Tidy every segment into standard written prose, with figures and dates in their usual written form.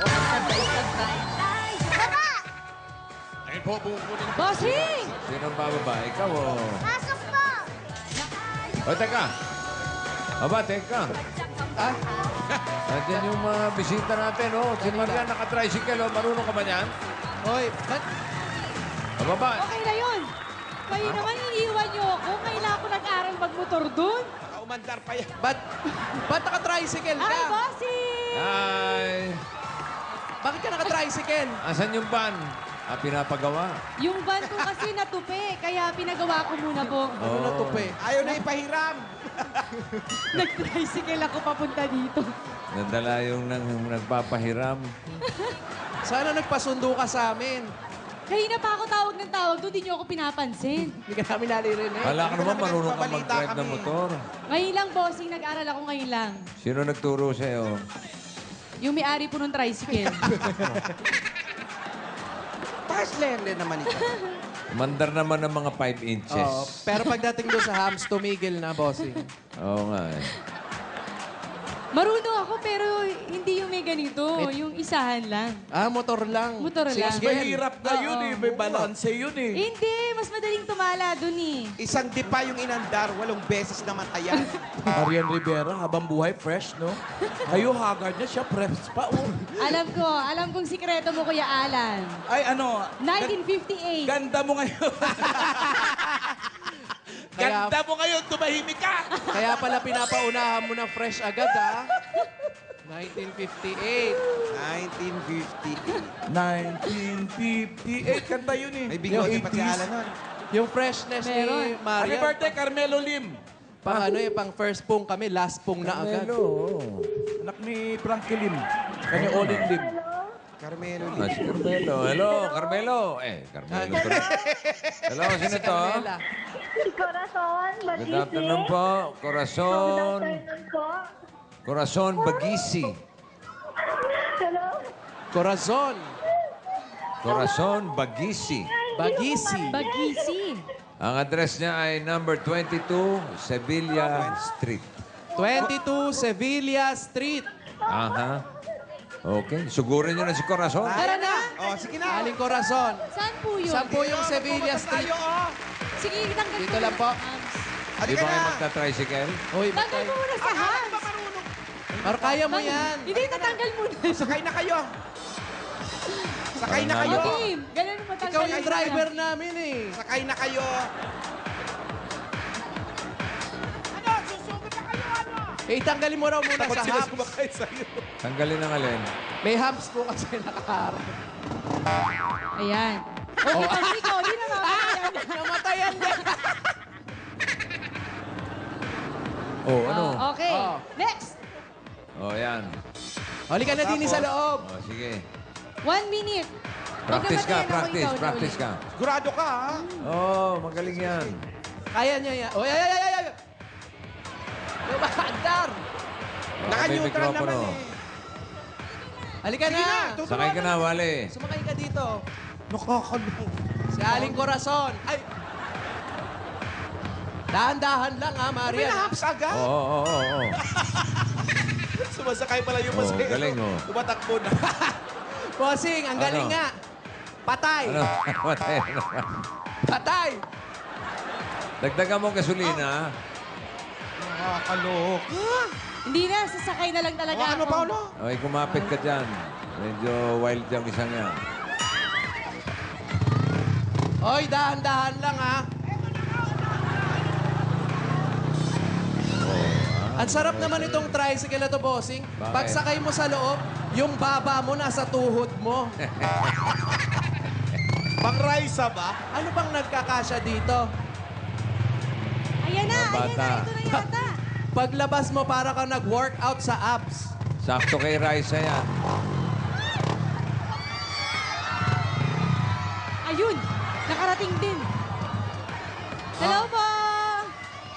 Sabay-sabay. Baba! Ayun po, bukunin po. Bossing! Sino ang bababa? Ikaw o... Pasok po! O, teka. Aba, teka. Ah, Nandiyan yung mga bisita natin, oh. Si Marian naka-tricycle, oh. Marunong ka ba niyan? hoy, ba't Bababa. Okay na yun. Kayo naman iniiwan niyo ako. Kailangan ko nag-aral magmotor dun. Umandar pa yan. ba't naka-tricycle ka? Ay, bossing! Ay. Bakit ka naka-tricycle? Asan yung van? Ah, pinapagawa. Yung van ko kasi natupi, kaya pinagawa ko muna po. Ano na tupi? Ayaw na ipahiram. Nag-tricycle ako papunta dito. Nadala yung nagpapahiram. Sana nagpasundo ka sa amin. Kanina pa ako tawag ng tawag doon, di niyo ako pinapansin. Hindi ka namin naririnig. Kala ka naman marunong ka Nagpabalita mag-drive ng kami. motor. Ngayon lang, bossing, nag-aral ako ngayon lang. Sino nagturo sa'yo? Yung may-ari po ng tricycle. Fast lane naman ito. Mandar naman ng mga 5 inches. Oo, pero pagdating doon sa hams, tumigil na, bossing. Oo nga eh. Marunong ako, pero hindi yung may ganito. Yung isahan lang. Ah, motor lang. Motor lang. Mahirap na yun Oo. eh. May balanse yun eh. Hindi, mas madaling tumala dun eh. Isang dipa yung inandar, 8 beses namatayan. Marian Rivera, habang buhay, fresh, no? Kayo, haggard na siya, fresh pa. Oh. Alam kong sikreto mo, Kuya Alan. Ay, ano? 1958. Ganda mo ngayon. Kaya- Ganda mo ngayon, tumahimik ka. Kaya pala pinapaunahan mo na fresh agad, ah. 1958. 1958. 1958, kanta yun eh. May bigote Yung pa si 80s. Alan nun. Yung freshness ni Meron. Happy Maria. birthday, Carmelo Lim. Pang ano eh, pang first pong kami, last pong na agad. Carmelo. Anak ni Frankie Lim. Kanya Olin Lim. Carmelo Ah, si Carmelo. Hello, Carmelo. Carmelo. Hello, sino to? Carmela. Corazon, Good Bagisi. afternoon po. Good Corazon. afternoon po. Corazon Bagisi. Hello? Corazon. Corazon Bagisi. Bagisi. Bagisi. Ang address niya ay number 22, Sevilla Street. 22 Sevilla Street. Aha. Okay. Sugurin niyo na si Corazon. Tara na. Oh, sige na. Aling Corazon. Saan po yun? Saan po yung Sevilla Street? Tayo, oh. Sige, tanggal Dito ko lang po. Ams. Di Halika ba kayo na. magta-tricycle? Hoy, Tanggal mo muna sa hands. Mar, kaya mo yan. Hindi, tatanggal muna. Sakay na kayo. Sakay na kayo. Okay, ganun mo tanggal. Ikaw yung driver namin eh. Sakay na kayo. Eh, tanggalin mo raw muna Takot sa sila hams. sumakay sa'yo. Tanggalin ang alin. May hams po kasi nakaharap. Ayan. Okay, kasi ikaw, di na mamamayan. Namatayan din. Oh, ano? Okay, Oh. next. Oh, yan. Halika na din sa loob. Oh, sige. 1 minute. Huwag Practice ka, namatayan ako, practice, ikaw na practice ulit. ka. Sigurado ka, ha? Oh, magaling yan. Kaya niya yan. Oh, ay. Lumakandar. Oh, may Naka-neutral mikropono. naman eh. Halika na. Sakay ka na, Wally. Sumakay ka dito. Nakakalo. Si Aling Corazon. Ay. Dahan-dahan lang ha, Maria. Pinahaps agad. Oo, oo, oo, oo. Sumasakay pala yung Oh, masaya. galing, oh. Tumatakbo na. Bossing, ang galing Ano? nga. Patay. Ano? Patay naman. Patay. Dagdagan mo gasolina. Nakakalok. Hindi na, sasakay na lang talaga Ano, ako. Paolo? Okay, kumapit ka dyan. Medyo wild yung isang yan. Oy, dahan-dahan lang ha. Ang sarap naman itong tricycle na to, bossing. Bakit? Pagsakay mo sa loob, yung baba mo nasa tuhod mo. Pang-raisa ba? Ano bang nagkakasya dito? Ayan na, Mga ayan na, bata. ito na yata. Paglabas mo, para kang nag-workout sa abs. Sakto kay Raisa yan. Ayun, nakarating din. Hello po.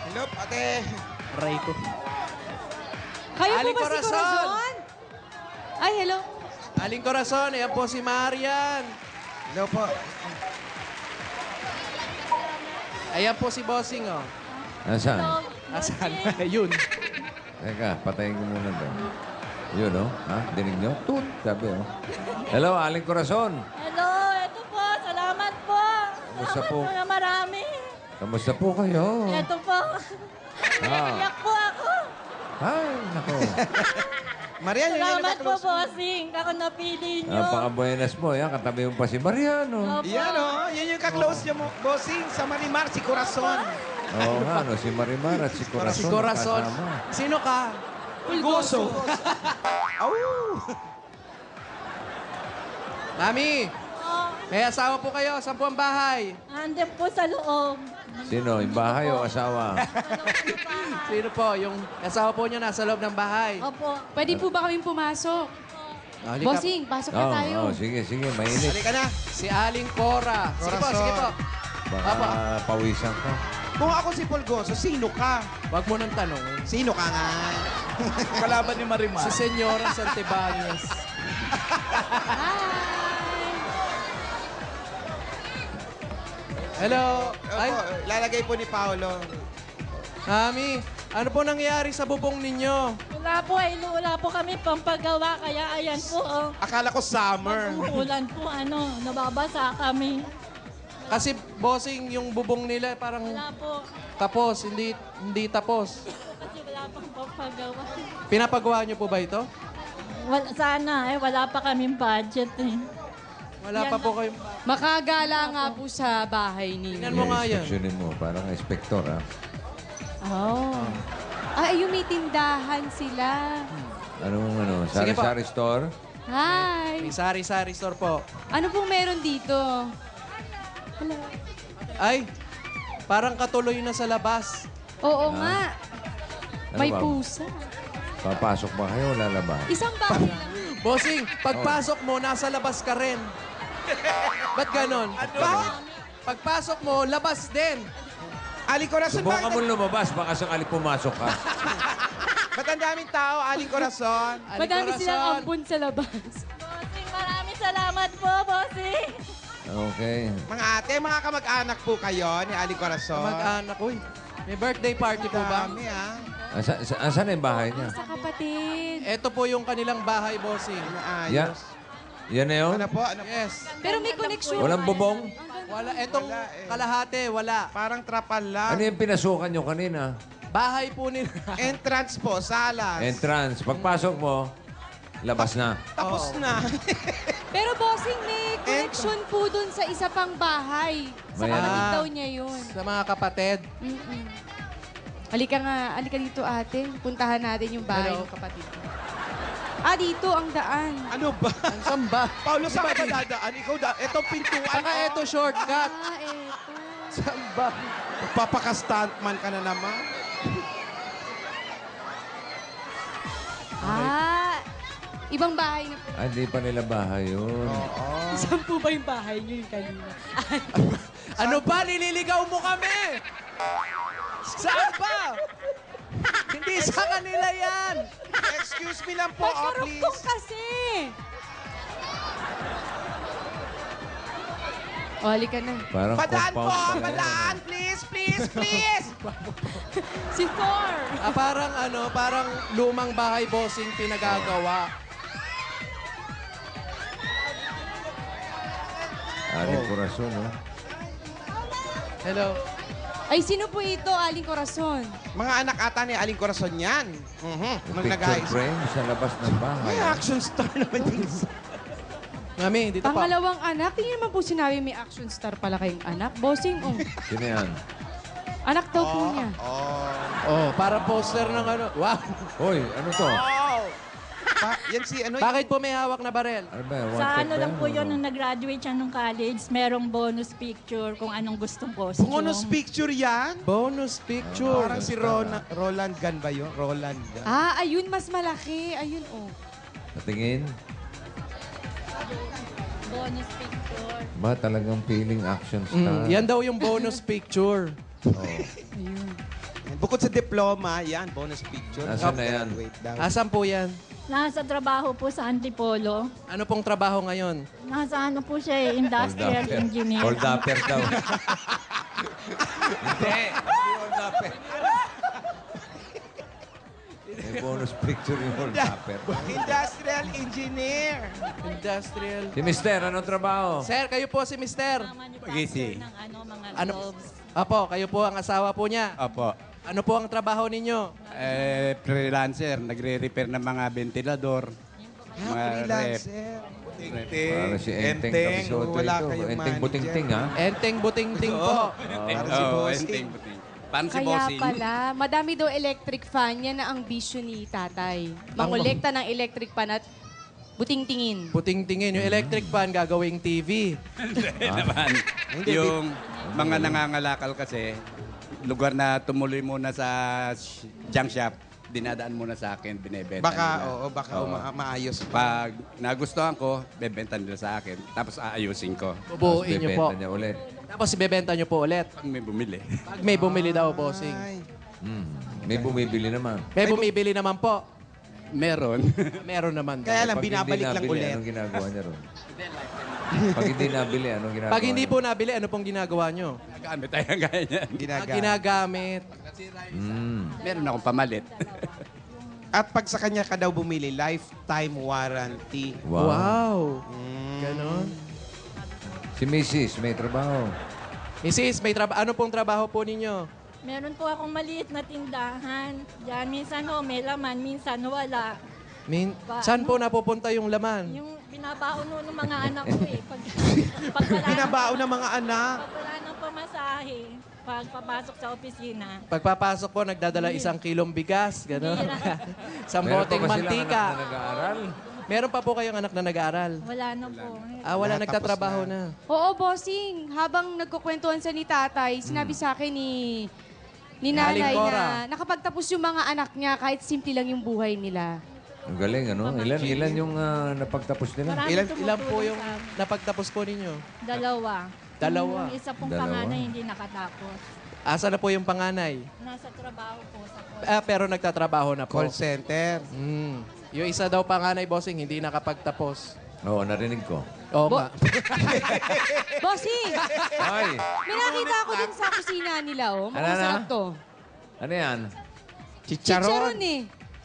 Hello, ate. Aray ko. Kayo po Aling ba si Corazon? Corazon? Ay, hello. Aling Corazon, ayan po si Marian. Hello po. Ayan po si Bossing, oh. Nasaan? Asan? Yun. Teka, patayin ko muna to. Yun, oh. Ha? Dinig nyo? Tut, sabi, oh. Hello, Aling Corazon. Hello, ito po. Salamat po. Kamusta Salamat po? po na marami. Kamusta po kayo? Ito po. Iyak po ako. Ay, nako. Marian, yun yung Salamat po, nakaklose mo. bossing. Ako napili nyo. Napaka-buenas mo. Yan, katabi mo pa si Mariano. Opo. Yan, oh. Yan yung kaklose niya mo. Bossing, sa Marimar, si Corazon. Oo nga, no, si Marimar at si Corazon. Si Corazon. nakasama. Sino ka? Pulgoso. Au! Mami, Oh, may asawa po kayo. Saan po ang bahay? andun po sa loob. Sino? Yung bahay o asawa? Sino po? Yung asawa po niyo nasa loob ng bahay. Opo. Pwede po ba kaming pumasok? Halika. Bossing, pasok na tayo. Sige, mainit. Halika na. Si Aling Cora. Sige po, Corazon. sige po. Baka pawisan ka. Kung ako si Pulgoso, sino ka? Huwag mo nang tanongin. Sino ka nga? Kalaban ni Marimar. Si Senyora Santibanez. Hello. Ay, Opo, lalagay po ni Paolo. Mami, ano po nangyayari sa bubong ninyo? Wala po eh. Wala po kami pampagawa. Kaya ayan po. Oh. Akala ko summer. Umuulan po. Nababasa kami. Kasi bossing, yung bubong nila parang Wala po. tapos, hindi tapos. Kasi wala pang pampagawa. Pinapagawa niyo po ba ito? Sana wala pa kaming budget eh. Wala pa po kayo. Makagala nga po sa bahay ninyo. Tingnan mo nga yan. Inspeksyonin mo, parang inspektor, ha? Oh. Yung may tindahan sila. Anong, Sige po. sari-sari store? Hi! May sari-sari store po. Ano pong meron dito? Hello. Ay, parang katuloy na sa labas. Oo nga. Ano May ba? pusa. Papasok ba kayo o lalabas? Isang bahay lang. Bossing, pagpasok mo, nasa labas ka rin. Ba't ganon? Pagpasok mo, labas din. Aling Corazon, Subukan mo lumabas, baka sakali pumasok ka. ba't ang daming tao, Aling Corazon? Aling Madami Corazon. silang ampun sa labas. Bossing, maraming salamat po, bossing. Okay. Mga ate, mga kamag-anak po kayo ni Aling Corazon. Mag-anak, uy. May birthday party po ba? Dami, ah. Asan yung bahay niya? Sa kapatid. Ito po yung kanilang bahay, bossing. Naayos. Yan na yun? Ano po? Ano po? Yes. Pero may connection. Walang bubong? Wala, etong Wala eh. kalahati, wala. Parang trapal lang. Ano yung pinasukan nyo kanina? Bahay po nila. Entrance po, salas. Entrance. Pagpasok mo, labas na. Tapos na. Pero bossing, may connection po dun sa isa pang bahay. Sa May kapatid ano? daw niya yun. Sa mga kapatid. Halika nga, halika dito ate. Puntahan natin yung bahay Hello. ng kapatid. Dito ang daan. Ano ba? Saan ba? Paulo, saan ka ba dadaan? Ikaw Etong pintuan. Saka eto shortcut. Eto. Saan ba? Papaka-stuntman ka na naman. Ibang bahay na po. Hindi pa nila bahay yun. Saan po ba yung bahay niyo yung kanina? Ano ba? Nililigaw mo kami! Saan ba? Hindi sa kanila yan! Excuse me lang po, Magkarugtong please. kasi! Halika na. Parang Padaan po, compound pala yan. padaan. Please, please, please. Si Thor! Parang lumang bahay bossing pinagagawa. Aling Corazon, no? Hello. Ay, sino po ito, Aling Corazon? Mga anak ata ni Aling Corazon yan. Yung Mga picture guys. frame sa labas ng bahay. May action star naman din. Mami, dito pa. Pangalawang anak? Hindi naman po sinabi may action star pala kayong anak. Bossing, Sino yan? Anak daw po niya. Oh, para poster ng ano. Wow. Hoy, ano to? Yan si ano. Bakit po may hawak na barel? Ano ba? Sa Wanted ano ba lang po yun, Ano? nung nag-graduate siya nung college, merong bonus picture kung anong gustong costume. Bonus picture yan? Bonus picture. Parang si Roland Gan ba yun? Roland Gan. Ayun, mas malaki. Ayun, Patingin? Bonus picture. Ba, talagang feeling action star. Yan daw yung bonus picture. Oh. Bukod sa diploma, yan, bonus picture. Nasaan na yan? Graduate daw. Asan po yan? Nasa trabaho po sa Antipolo. Ano pong trabaho ngayon? Nasa ano po siya, industrial engineer. Hold upper daw. Hindi. Hold upper. bonus picture yung wallpaper. Industrial engineer. Industrial. Si Mister, anong trabaho? Sir, kayo po si Mister. Manufacturer ng mga Ano? gloves. Apo, kayo po ang asawa po niya. Opo. Ano po ang trabaho ninyo? Freelancer, nagre-repair ng mga ventilador. Mga rep. Freelancer. Para si Enteng Kapisoto Wala ito. kayong Enteng manager. Butingting, ha? Enteng butingting po. Para si Bossing. Paano si Kaya Bossing? pala, madami daw electric fan. Yan na ang bisyo ni tatay. Mangolekta ng electric fan at buting-tingin. Butingtingin. Yung electric fan gagawing TV. Hindi naman. Yung mga nangangalakal kasi, lugar na tumuloy muna sa junk shop, dinadaan muna sa akin, binebenta Baka, nila. oo, baka maayos. Pag nagustuhan ko, bebenta nila sa akin. Tapos aayusin ko. Bubuuin niyo po. Bebenta niya ulit. Tapos ibebenta niyo po ulit. Pag may bumili. Pag may bumili daw, bossing. Ay. May bumibili naman. May bumibili naman po. Meron. Meron naman daw. Kaya lang, Pag hindi binabalik lang nabili, ulit. Anong ginagawa niya ron? Pag hindi nabili, anong ginagawa Pag hindi niya? po nabili, ano pong ginagawa nyo? Gamit tayo gaya niyan. Ginagamit. Meron akong pamalit. At pag sa kanya ka daw bumili, lifetime warranty. Wow. Wow. Ganon. Si Mrs. may trabaho. Mrs., may ano pong trabaho po ninyo? Meron po akong maliit na tindahan. Yan, minsan may laman, minsan wala. Saan po napupunta yung laman? Yung binabaon nun ng mga anak ko eh. Pag wala Binabaon ng mga anak. Pag wala ng pamasahe, pag papasok sa opisina, Pagpapasok po, nagdadala 1 kilong bigas. Ganon. Isang Meron boteng pa ba silang mantika. anak na nag-aaral? Meron pa po kayong anak na nag-aaral? wala na po. Wala Natapos nagtatrabaho na. na. Oo, bossing. Habang nagkukwentuhan sa ni tatay, sinabi sa akin ni nanay Aling Cora. na nakapagtapos yung mga anak niya kahit simple lang yung buhay nila. Ang galing, ano? Ilan yung napagtapos nila? Marami Ilan po tumutulong yung sa amin. napagtapos po ninyo? Dalawa. Dalawa. Yung isa pong Dalawa. panganay hindi nakatapos. Asa na po yung panganay? Nasa trabaho po sa Pero nagtatrabaho na po. Call center. Yung isa daw panganay, bossing, hindi nakapagtapos. Oo, narinig ko. Oo nga. Bossing! Ay! May nakita ako dun sa kusina nila, oh. Ano Mukhang na? sarap to. Ano yan? Chicharon eh.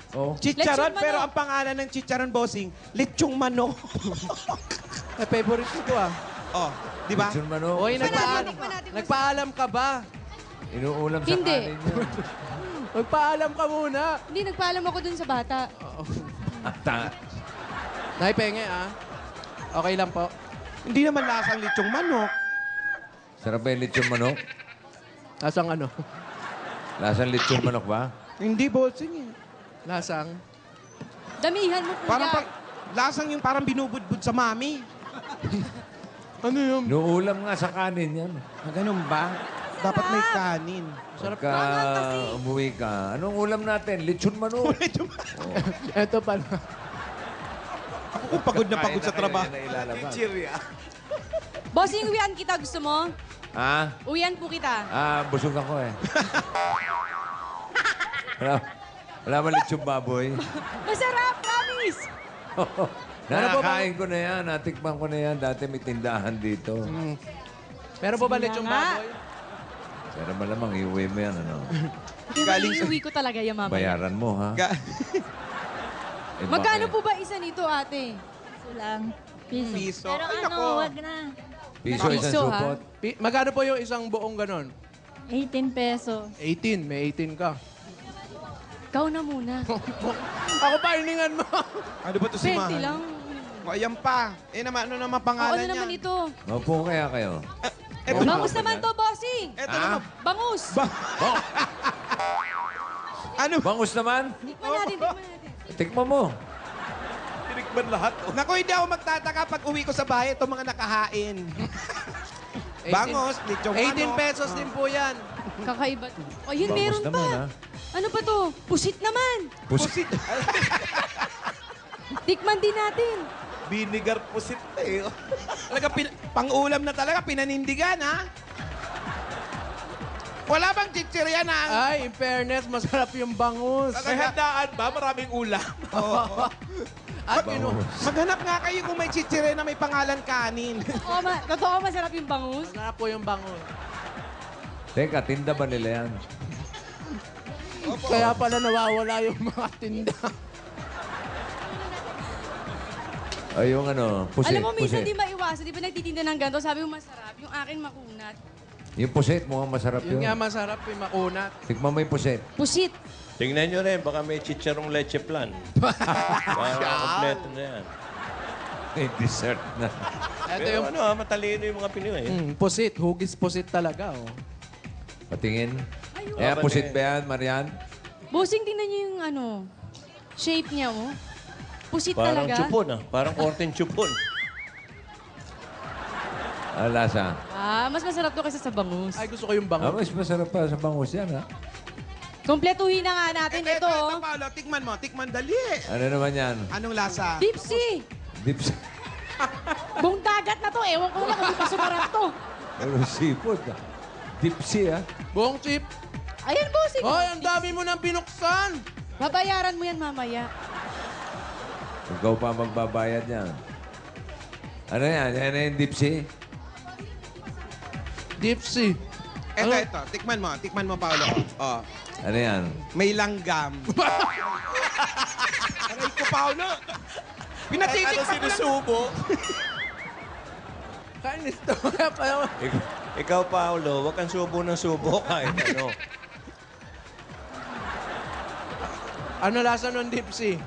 Oh. Chicharon, Lechon pero manok. ang pangalan ng chicharon, bossing, lechong manok. Ay, favorite ko to ah. Oh, di ba? Lechon manok. Oy, tikman natin. nagpaalam ka ba? Inuulam sa Hindi. kanin niya. Magpaalam ka muna. Hindi, nagpaalam ako dun sa bata. Nay, penge ah. Okay lang po. Hindi naman lasang lechong manok. Sarap ba yung lechon manok? Lasang ano? Lasang lechon manok ba? Hindi, bossing eh. Lasang? Damihan mo, kuya. Parang lasang yung parang binubudbud sa mami. Ano yun? Inuulam nga sa kanin yan. Ganun ba? Dapat may kanin. Sarap. Pagka umuwi ka, anong ulam natin? Lechon manok. Eto pa. Ako kung pagod na pagod sa trabaho. Bossing, uwian kita. Gusto mo? Ha? Uwian po kita. Busog ako eh. Wala ba lechon baboy? Masarap, promise! Nakakain ko na yan. Natikman ko na yan. Dati may tindahan dito. Meron po ba Sige lechong nga. baboy? Pero malamang iuwi mo yan, ano? Galing iuwi ko talaga yung mamaya. Bayaran mo, ha? Eh, Magkano bakit? po ba isa nito, ate? Ito lang. Piso. Piso. Pero Ay, ano, nako. wag na. Piso, isang Piso, ha? supot. Magkano po yung isang buong ganon? 18 pesos. 18. May 18 ka. Ikaw na muna. Ako pa, iningan mo. Ano ba ito si 20 Mahal? lang. O, ayan pa. Eh naman, ano naman O, pangalan ano niya? naman ito? Maupo kaya kayo. Eto, Bangus naman to, bossing! eto naman. Bangus! Ano? Bangus naman. Tikman natin, tikman natin. Tikman mo. Naku, hindi ako magtataka pag uwi ko sa bahay, itong mga nakahain. Bangos, lechong 18 pesos din po yan. Kakaiba. O, yun, Bangus meron naman, pa. ha? Ano pa to? Pusit naman. Pusit. Tikman din natin. Vinegar pusit eh. Talaga, pang-ulam na talaga, pinanindigan, ha? Wala bang chichirya na? Ay, in fairness, masarap yung bangus. May handaan ba? Maraming ulam. Oo. At Bangus. Maghanap nga kayo kung may chichirya na may pangalan kanin. Totoo, masarap yung bangus. masarap po yung bangus. Teka, tinda ba nila yan? Kaya pala nawawala yung mga tinda. Ay, yung ano, pusit. Alam mo, minsan pusit. di maiwasan. Di ba nagtitinda ng ganito? Sabi mo masarap. Yung akin makunat. Yung pusit, mukhang masarap Yun yun. nga masarap yung makunat. Tikman mo yung pusit. Pusit. Tingnan nyo rin, baka may chicharong leche plan. Para kompleto na yan. May dessert na. Ito Pero yung matalino yung mga Pinoy. pusit. Hugis pusit talaga. Oh. Patingin. Eh, pusit ba yan, Marian? Bossing, tingnan niyo yung ano, shape niya, oh. Pusit Parang talaga. chupon Parang korteng chupon. Ano lasa? Mas masarap to kaysa sa bangus. Ay, gusto ko yung bango. Mas masarap pa sa bangus yan, ha? Kompletuhin na nga natin ito, oh. Paolo, tikman mo. Tikman, dali. Ano naman yan? Anong lasa? Dipsy. Dips. Buong dagat na to. Ewan ko lang kung pa sumarap to. Ano, seafood, ha? Dipsy, ha? Buong chip. Ayan, bossing. Hoy, ang dami mo nang binuksan. Babayaran mo yan mamaya. Ikaw pa magbabayad yan. Ano yan? Yan na yung dipsy? Dipsy. Ito. Tikman mo. Tikman mo, Paolo. Oh. Ano yan? May langgam. Aray ko, Paolo. Pinatitikman ko sinusubo. Kainis to. Ikaw, Paolo, wag kang subo ng subo kahit ano. Ano lasa ng dipsy?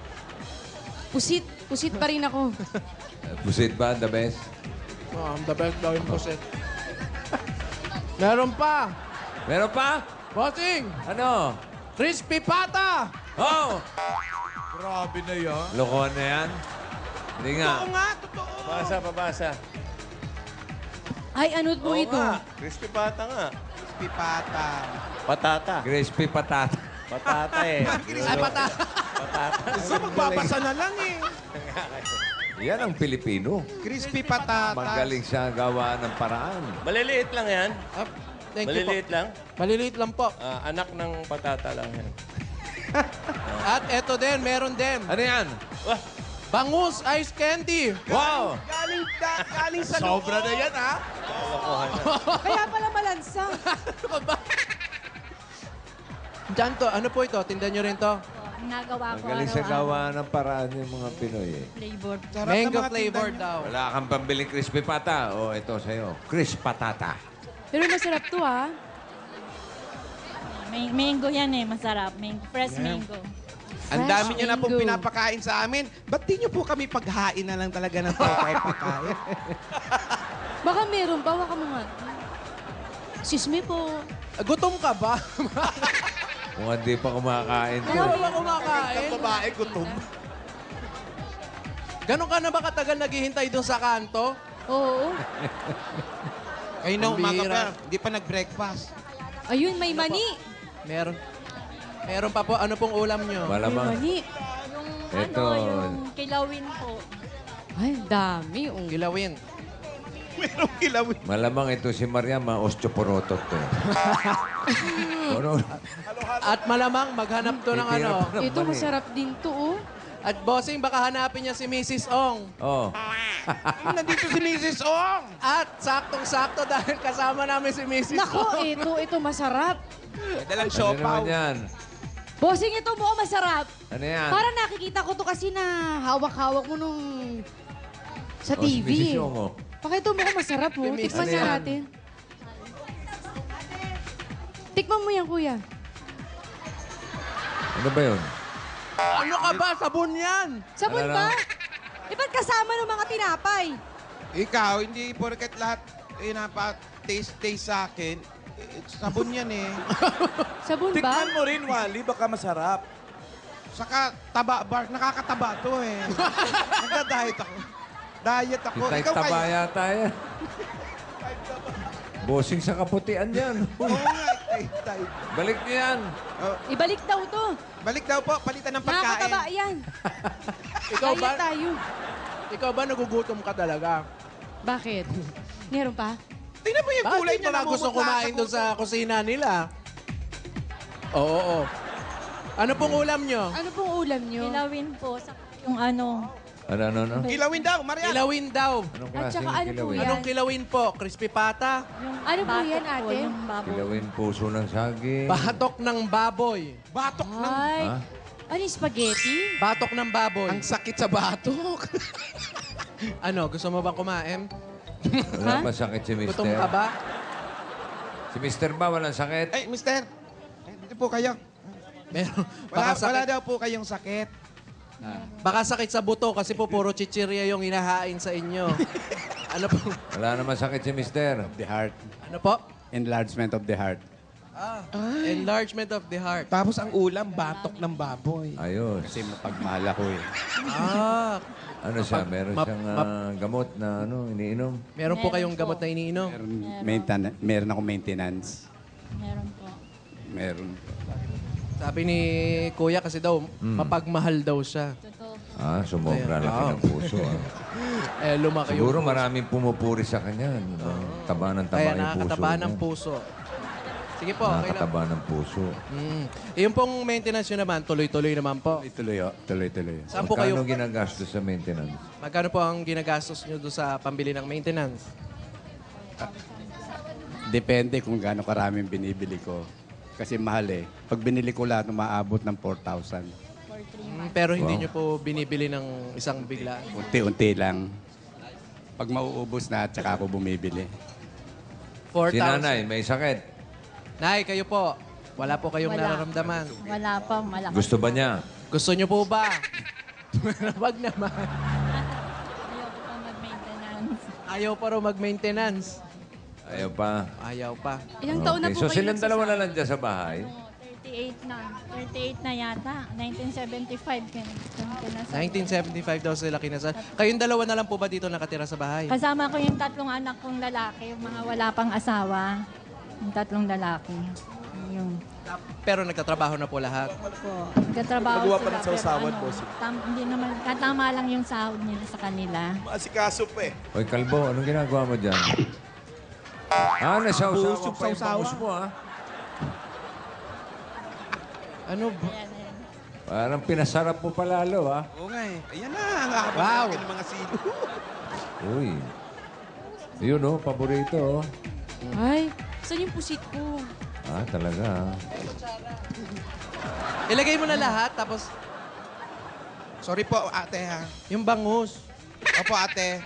Pusit. Pusit pa rin ako. Pusit ba? The best? Oh, the best daw yung pusit. Meron pa. Meron pa? Bossing, Ano? crispy pata. Oh! Grabe na yan. Lokohan na yan? Hindi nga. Oo nga, totoo. Pabasa. Ay, ano po Oo ito? nga, crispy pata nga. Crispy pata. Patata. Crispy patata. Patata eh. Ay, pata. Patata. So, magbabasa na lang eh. Yan ang Pilipino. Crispy patatas. Magaling siya gawa ng paraan. Maliliit lang yan. Ah, thank you po. Maliliit lang. Maliliit lang po. Anak ng patata lang yan. At eto din, meron din. Ano yan? Wah, Bangus ice candy. Wow! Galing sa sobra na yan, ha? Kaya pala malansa. Diyan to. Ano po ito? Tindan nyo rin to? Ginagawa ko Magaling sa araw-araw. gawa ng paraan yung mga Pinoy eh. Flavor. Mango flavor daw. Wala kang pambiling crispy pata. O, ito sa'yo. Crisp patata. Pero masarap to, ha? Mango yan eh, masarap. Fresh mango. Ang dami nyo na pong Mango. pinapakain sa amin. Ba't di nyo po kami paghain na lang talaga ng pagkain? Baka meron pa. Baka mo nga. Excuse me po. Gutom ka ba? Kung hindi pa kumakain to. Ikaw ba kumakain? babae gutom. Ganon ka na ba katagal naghihintay doon sa kanto? Oo. Ay, no, umaga Pambihira. pa. Hindi pa nag-breakfast. Ayun, may mani. Meron. Meron pa po. Ano pong ulam nyo? May Malamang. mani. Yung Ito. yung kilawin po. Ay, dami, oh. Kilawin. Merong kilawin. Malamang ito si Mariam, osteoporotot to. Ano? At malamang maghanap to ng ano. Ito, masarap din to, oh. At bossing, baka hanapin niya si Mrs. Ong. Oh. Nandito si Mrs. Ong. At saktong-sakto dahil kasama namin si Mrs. Nako, Ong. ito masarap. Dalang Ano siopaw. naman yan? Bossing, ito mo, masarap. Ano yan? Parang nakikita ko to kasi na hawak-hawak mo nung sa Oh, si TV. Mrs. Yong, oh. Pakita mo ko masarap, oh. Ano Tikman nga yan? natin. Tikman mo yan, kuya. Ano ba yun? Ano ka ba? Sabon yan! Sabon Ano ba? na? Ba't kasama ng mga tinapay? Ikaw, hindi porket lahat taste sa akin. Sabon yan eh. Sabon ba? Tikman mo rin, Wally. Baka masarap. Saka taba bar, nakakataba to eh. Nagda-diet ako. Diet ako. Kita'y Ikaw taba kayo. yata yan. Bossing sa kaputian yan. Oo nga, tay. Balik niyo yan. Ibalik daw to. Balik daw po, palitan ng pagkain. Nakakataba yan. Ikaw ba, Kaya tayo. ikaw ba nagugutom ka talaga? Bakit? Meron pa? Tingnan mo yung Bakit kulay hindi niya mo na gusto kumain doon sa kusina nila? Oo. Ano pong ulam nyo? Ano pong ulam nyo? Kilawin po. Sa yung ano, Ano? Kilawin daw, Maria. Kilawin daw. Anong At klaseng saka ano po kilawin? yan? Anong kilawin po? Crispy pata? Ano po Batok yan, ate? yung baboy. Kilawin puso ng saging. Batok ng baboy. Batok ng... Ay. Ha? Ano yung spaghetti? Batok ng baboy. Ang sakit sa batok. Ano, gusto mo bang kumain? Wala Ha? ba sakit si Gutom Mister? ka ba? Si Mister ba walang sakit? Ay, mister. Dito po kayo. Meron. Wala, Baka wala sakit, daw po kayong sakit. baka sakit sa buto kasi po puro chichirya yung hinahain sa inyo. Ano po? Wala naman sakit si Mister. The heart. Ano po? Enlargement of the heart. Enlargement of the heart. Tapos ang ulam, batok ng baboy. Ayos. Kasi mapagmahal ako eh. Ah, Ano siya? Meron siyang gamot na iniinom? meron po Meron kayong po. gamot na iniinom? Meron ako maintenance. Meron po. Meron. Sabi ni Kuya kasi daw, mapagmahal daw siya. Totoo po. Sumobra Ayan. laki ng puso. Lumaki Siguro yung puso. maraming pumupuri sa kanya. Taba ng taba Kaya yung puso. nakakataba ng niya. puso. Sige po, okay lang. Nakakataba ng puso. Yung pong maintenance nyo naman, tuloy-tuloy naman po. Tuloy-tuloy. Saan po kayo? Magkano ginagastos sa maintenance? Magkano po ang ginagastos nyo doon sa pambili ng maintenance? Depende kung gaano karaming binibili ko. Kasi mahal eh. Pag binili ko lahat, umaabot ng 4,000. Pero hindi nyo po binibili ng isang bigla. Unti-unti lang. Pag mauubos na, tsaka ako bumibili. 4,000. Si nanay, may sakit. Nay, kayo po. Wala po kayong Wala. nararamdaman. Wala pa, malakas. Gusto ba niya? Gusto nyo po ba? Wag naman. Ayoko pa mag-maintenance. Ayaw pa raw mag-maintenance. Ayaw pa. Ayaw pa. Ilang taon na Okay. po So kayo silang dalawa na lang dyan sa bahay? Oo, 38 na. 38 na yata. 1975 kinasal. 1975 daw sila kinasal. Kayong dalawa na lang po ba dito nakatira sa bahay? Kasama ko yung tatlong anak kong lalaki, yung mga wala pang asawa. Yung tatlong lalaki. Yung Pero nagtatrabaho na po lahat. po. Nagkatrabaho Magawa sila. pa rin sa pero usawan, bossing. hindi naman, katama lang yung sahod nila sa kanila. Masikaso pa eh. Hoy, Kalbo, anong ginagawa mo dyan? Nasawsawa Busog pa yung sawsawa. bangus mo, ha? Ano ba? Ayan, ayan. Parang pinasarap mo palalo, ha? Oo nga eh. Ayan na, ang haba Wow. ng mga silo. Uy. Yun, oh, paborito, oh. Ay, saan yung pusit ko? Talaga, ha? Ilagay mo na lahat, tapos Sorry po, ate ha. yung bangus. Opo, ate.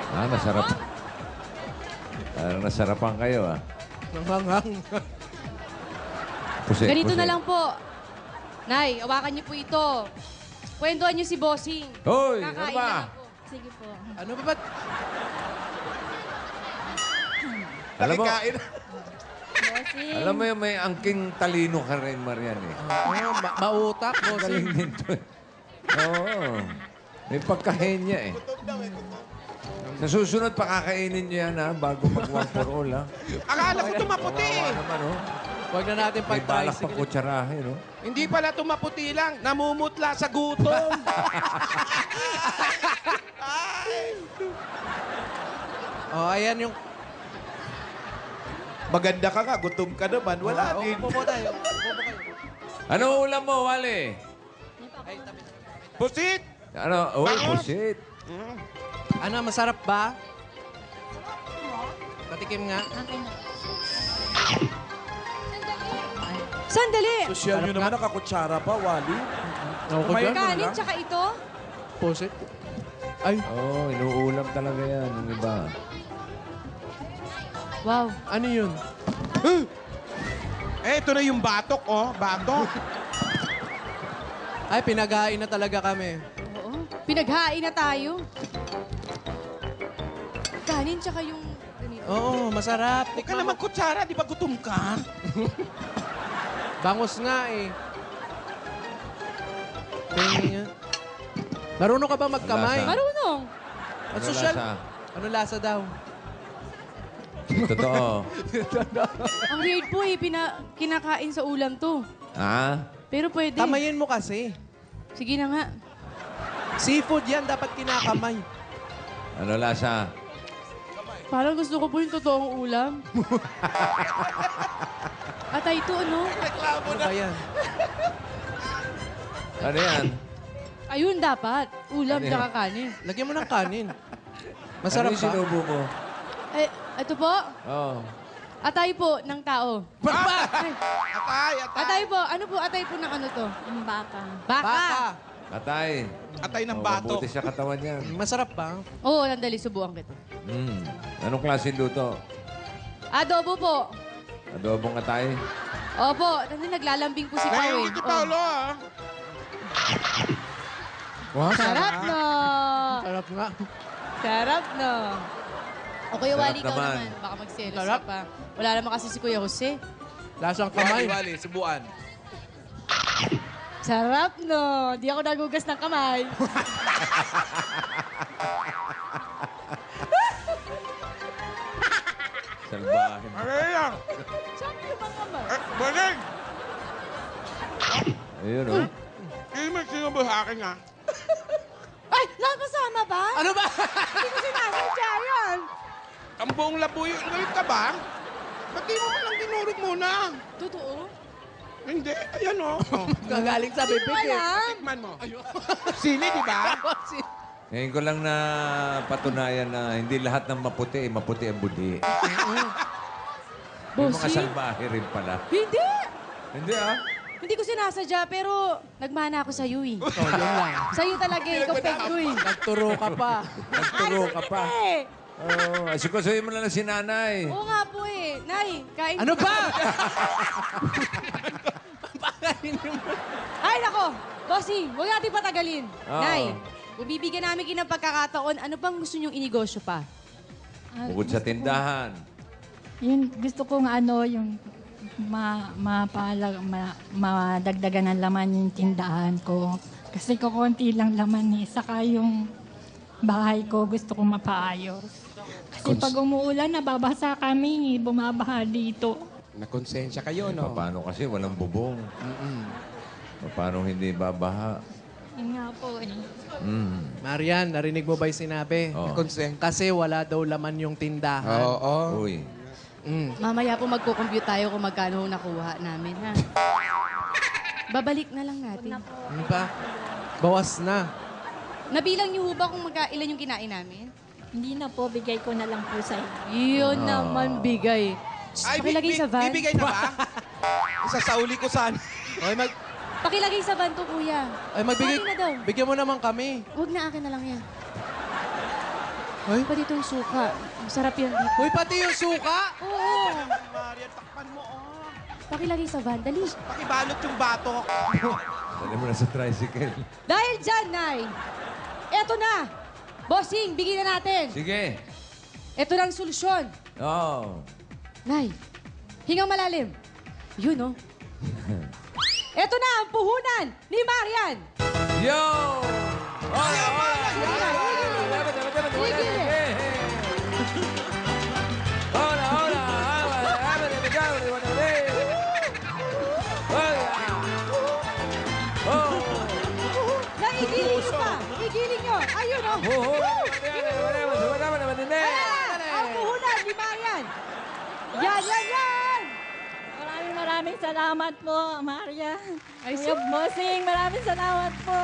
Nasarap. Parang nasarapan kayo, ha? Nangangang. Pusit, Ganito pusit. na lang po. Nay, awakan niyo po ito. Kwentuhan niyo si Bossing. Hoy, ano Kakain ba? lang ako. Sige po. Ano ba ba? Alam mo, Bossing. alam mo yung may angking talino ka rin, Marian, eh. Mautak, Galing bossing. nito, eh. Oo. May pagkahenya, eh. Sa susunod, pakakainin niyo yan, ha? Bago mag one for all, ha? Akala ko tumaputi Kawawa eh. naman, oh. Huwag na natin May balak pa pag-tricycle. kutsarahin, oh. Hindi pala tumaputi lang. Namumutla sa gutom. Oh, ayan yung... Maganda ka nga, gutom ka naman. Wala din. Upo po tayo. Upo po kayo. Ano ulam mo, Wally? Pusit! Ano? Oh, pusit. Ano, masarap ba? Patikim nga. Okay na. Sandali! Sosyal nyo naman, nakakutsara pa, Wally. Ako Kumain dyan. ka. Kanin tsaka ito? Pusit. Ay, Oh, inuulam talaga yan, yung iba. Wow. ano yun? Ito na yung batok, oh. Batok. Ay, pinaghain na talaga kami. Oo. Pinaghain na tayo. Kanin tsaka yung... ganito. Oo, masarap. Huwag ka naman kutsara, di ba gutom ka? Bangus nga eh. Tingnan niya. Marunong ka ba magkamay? Lasa. Marunong. At Ano sosyal. lasa? Ano lasa daw? Totoo. Ang weird po eh, kinakain sa ulam to. Pero pwede. Kamayin mo kasi. Sige na nga. Seafood yan, dapat kinakamay. Ano lasa? Parang gusto ko po yung totoong ulam. Atay ito, ano? Ano ba yan? Ano yan? Ayun, dapat. Ulam, Ano yun? tsaka kanin. Lagyan mo ng kanin. Ano Masarap yung ba? sinubo mo? Eh, ito po. Oh. Atay po ng tao. Ay, Atay! atay po. Ano po atay po ng ano to? Ang baka. Baka. Baka. Atay. Atay ng Oh, bato. mabuti sa katawan yan. Masarap ba? Oo, nandali, subukan kita. Anong klase luto? Adobo po. Adobong atay? Opo, nandun naglalambing po si Pao eh. Nahihingit kita, Oh. ulo, ah. Wow, Sarap no. Sarap nga. Sarap no. O Kuya Sarap Wally, ikaw naman. naman. Baka magselos Sarap. ka pa. Wala naman kasi si Kuya Jose. Lasang kamay. Wali, subuan. Sarap no. Di ako nagugas ng kamay. Salbahin. Ano yan? Sabi yung mga kamay. Bossing! Ayun, oh. Hindi mo sinubo sa akin, ha? Ay, nakakasama ba? Ano ba? Hindi ko sinasadya yan. Ang buong labuyo. Galit ka ba? Ba't di mo man lang dinurog muna? Totoo? Hindi. Ayan, oh. Gagaling sa Hindi bibig mo eh. alam. Tikman mo. Sini, di ba? Ngayon ko lang na patunayan na hindi lahat ng maputi, maputi ang budi. May mga Bossy? salbahe rin pala. Hindi. Hindi ah. Hindi ko sinasadya, pero nagmana ako sa'yo eh. Oh, yun lang. Sa'yo talaga eh. Ikaw peg ko eh. Nagturo ka pa. Nagturo ka pa. Eh. Oo, asikusuhin mo na lang si nanay. Oo nga po eh. Nay, kain Ano ba? Ay, nako! Bossy, huwag natin patagalin. Oo. Nay, kung bibigyan namin kayo ng pagkakataon, ano bang gusto nyong inegosyo pa? Bukod sa tindahan. Yun, gusto kong ano, yung madagdagan ng laman yung tindahan ko. Kasi kukunti lang laman eh. Saka yung bahay ko gusto kong mapaayos. Kasi pag umuulan, nababasa kami, bumabaha dito. Nakonsensya kayo, no? Paano kasi walang bubong? Paano hindi babaha? Yun nga po eh. Marian, narinig mo ba yung sinabi? Oo. Kasi wala daw laman yung tindahan. Oo. Uy. Mamaya po magko-compute tayo kung magkano ang nakuha namin, ha? Babalik na lang natin. Ano ba? Bawas na. Nabilang niyo ho ba kung ilan yung kinain namin? Hindi na po, bigay ko na lang po sa iyo. Yun naman, bigay. Pakilagay sa van. Bibigay na ba? Isasauli ko sana. Okay, Pakilagay sa van to, kuya. magbigay. Sabi na daw. Bigyan mo naman kami. Huwag na, akin na lang yan. Ay? Pa dito yung suka. Masarap yan dito. Uy, pati yung suka. Oo. Marian, takpan mo, oh. Pakilagay sa van. Dali. Pakibalot yung bato. Dali mo na sa tricycle. Dahil dyan, Nay, eto na. Bossing, bigyan na natin. Sige. Eto na ang solusyon. Oo. Nay, hingang malalim. Yun, oh. Eto na ang puhunan ni Marian. Yo! Hola, hola! Sige na, Hola, hola! Naigiling nyo pa. Igiling nyo. Ayun, oh. Ayan, ang puhunan ni Marian. Yan, yan, yan. Maraming salamat po, Maria. Ay, Kuya Bossing, maraming salamat po.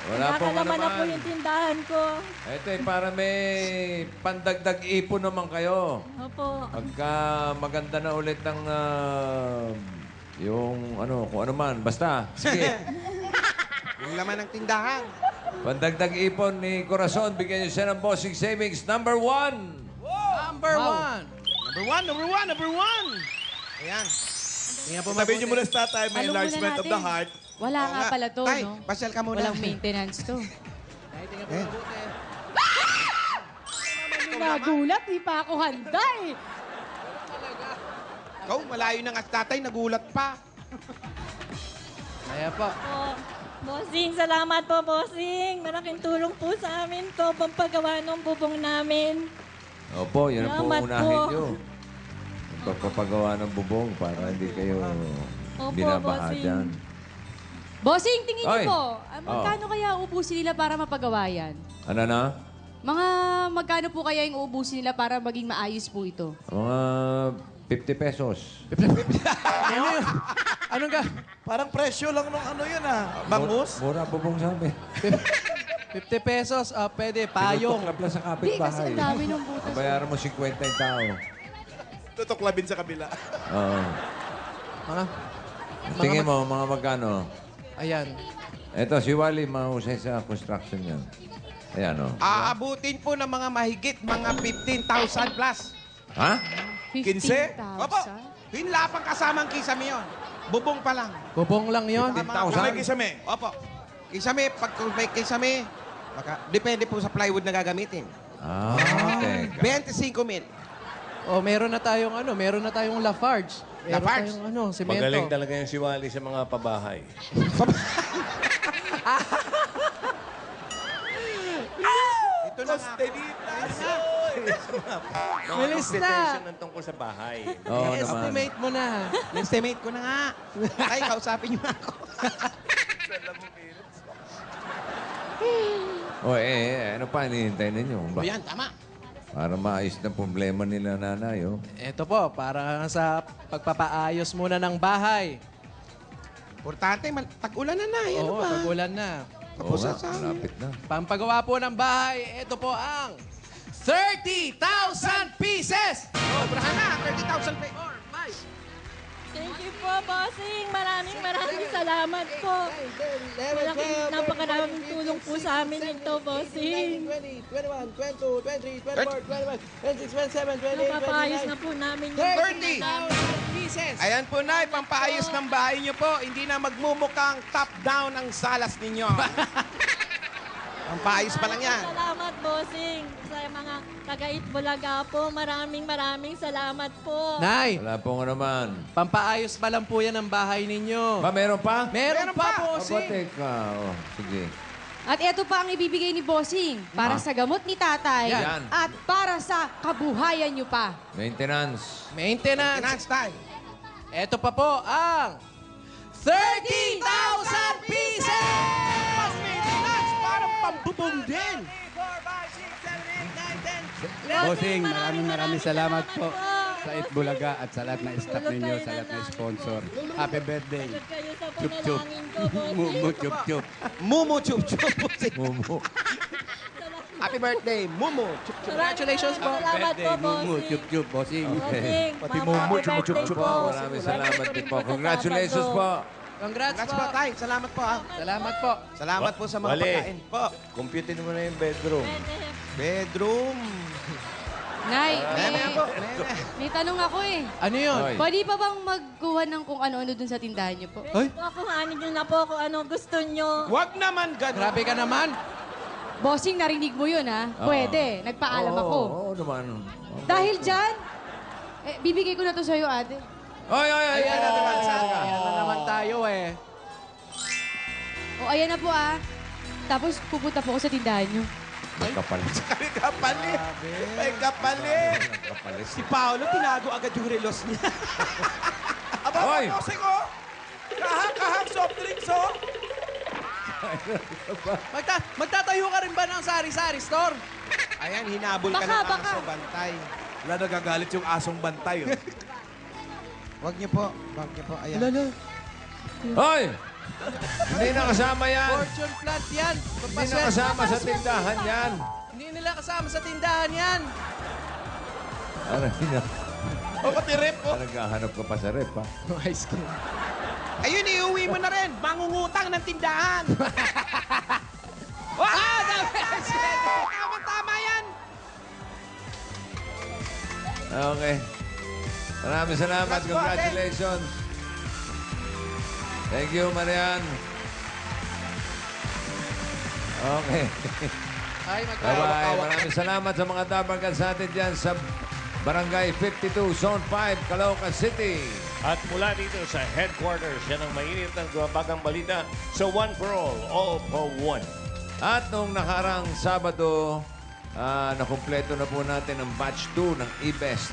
Wala pong Nakalaman na po naman. yung tindahan ko. Ito eh, para may pandagdag ipon naman kayo. Opo. Pagka maganda na ulit ang yung ano, kung ano man. Basta, sige. Yung laman ng tindahan. Pandagdag ipon ni Corazon, bigyan niyo siya ng Bossing Savings number 1. Number one. Number one. Ayan. Tingnan po Sabihin niyo muna sa tatay, may Halong muna enlargement of the natin. heart. Wala Oo nga nga. pala to, Tay, no? pasyal ka muna. Walang maintenance to. Ay, tingnan po mabuti. Nagulat, di pa ako handa eh. Ikaw, malayo ng at tatay, nagulat pa. Kaya po. Po. Bossing, salamat po, Bossing. Malaking tulong po sa amin to, pampagawa ng bubong namin. Opo, yan ang Salamat uunahin po. nyo. Ang pagpapagawa ng bubong para hindi kayo Opo, binabaha Bossing. dyan. Bossing, tingin niyo Oy. po, magkano kaya uubusin nila para mapagawa yan? Ano na? Mga magkano po kaya yung uubusin nila para maging maayos po ito? Mga 50 pesos. Ano yun? Anong ga? Parang presyo lang nung ano yun ah. Bangus. Mura po pong sabi. 50 pesos, pwede. Payong. Tinutuklap lang sa Di, kasi kapitbahay. ang dami ng butas. Bayaran mo 50 yung tao. Tutuklabin sa kabila. Oo. Mga, Tingin mo, mga magkano? Ayan. Eto, si Wally, mahusay sa construction yan. Ayan, o. Aabutin po ng mga mahigit mga 15,000 plus. Ha? 15? 15,000? Opo. Hinla pang kasamang kisame yun. Bubong pa lang. Bubong lang yon. 15,000? May kisame. Opo. Kisame, pag may kisame, depende po sa plywood na gagamitin. Ah, okay. 25,000. Meron na tayong Lafarge. Meron Lafarge? tayong semento. Magaling talaga yung si Wally sa mga pabahay. Ito na nga. Mga Bilis na. computation ng tungkol sa bahay. Oo naman. Estimate mo na. Estimate ko na nga. Ay, kausapin niyo na ako. Ano pa hinihintay ninyo? O yan, tama. Para maayos na problema nila nanay, oh. Ito po, para sa pagpapaayos muna ng bahay. Importante, tag-ulan na na. Yan Oo, ba? pag-ulan na. Oo Tapos nga, sa amin. malapit na. Pampagawa po ng bahay, ito po ang 30,000 pieces! Sobrahan na, 30,000 pe. Thank you po, bossing. Maraming salamat po. Malaking napakaraming tulong po sa amin ito, bossing. 20, 21, 22, 23, 24, 25, 26, 27, 28, Napapayos na po namin yung 30. pieces. Ayan po na, pampaayos ng bahay niyo po. Hindi na magmumukhang top-down ang salas ninyo. Pampaayos pa lang yan. Salamat, bossing. Sa mga taga Itbulaga po, maraming salamat po. Nay, Wala pong naman. pampaayos pa lang po yan ang bahay ninyo. Ba, meron pa? Meron pa, bossing. Mabatik ka. Oh, sige. At ito pa ang ibibigay ni Bossing para sa gamot ni tatay Yan. at para sa kabuhayan niyo pa. Maintenance. Maintenance. Finance time. Ito pa po ang 30,000 pieces! Maintenance, parang pambubong din. Bossing, maraming salamat po sa Itbulaga at sa lahat na staff ninyo, sa lahat na sponsor. Happy birthday. Kayo sa Chup chup. panalangin ko, bossing. Mumu chup chup. Mumu chup chup. Mumu. Happy birthday, Mumu chup chup. Congratulations po. Salamat po, Mumu bossing. chup chup, bossing. Bossing, Pati happy Momo, birthday chup-chup po. po. Maraming salamat din po. Congratulations po. Congrats Congrats po. po, tay. Salamat po, ha. Salamat po. Salamat po sa mga Wale. pagkain. Po. Computin mo na yung bedroom. Bedroom. Nay, Nene po. may tanong ako eh. Ano yun? Oy. Pwede pa bang magkuha ng kung ano-ano dun sa tindahan niyo po? Ay, Kuhanin nyo na po kung ano gusto nyo. Wag naman ganun. grabe ka naman. Bossing, narinig mo yun ha? Pwede. Nagpaalam ako. Oo naman. Dahil dyan, bibigay ko na to sa'yo, ate. Oy, oy, oy. Ayan na naman, ayan na naman tayo eh. O, ayan na po ah. Tapos pupunta po ako sa tindahan niyo. Kapalit. May kapalit. May kapalit. Kapalit. Si Paolo, tinago agad yung relos niya. Aba, Hoy! bossing oh. Kahang soft drinks oh. Magtatayo ka rin ba ng sari-sari store? Ayan, hinabol ka Baka, ng baka. aso, bantay. Wala nagagalit yung asong bantay oh. Wag niyo po. Wag niyo po. Ayan. Hoy! Hindi na kasama yan. Fortune plant yan. Hindi na kasama sa tindahan yan. Hindi nila kasama sa tindahan yan. Ano, hindi O pati rep oh. naghahanap ka pa sa rep, ha? Ice cream. Ayun, iuwi mo na rin. Mangungutang ng tindahan. Wow! Tama yan. Okay. Maraming salamat. Congratulations. Thank you, Marian. Okay. Ay, Bye-bye. Maraming salamat sa mga dabarkan sa atin dyan sa Barangay 52, Zone 5, Caloocan City. At mula dito sa headquarters, yan ang mainit ng bagang balita sa One for All for One. At noong nakarang Sabado, nakumpleto na po natin ang batch 2 ng E-Best.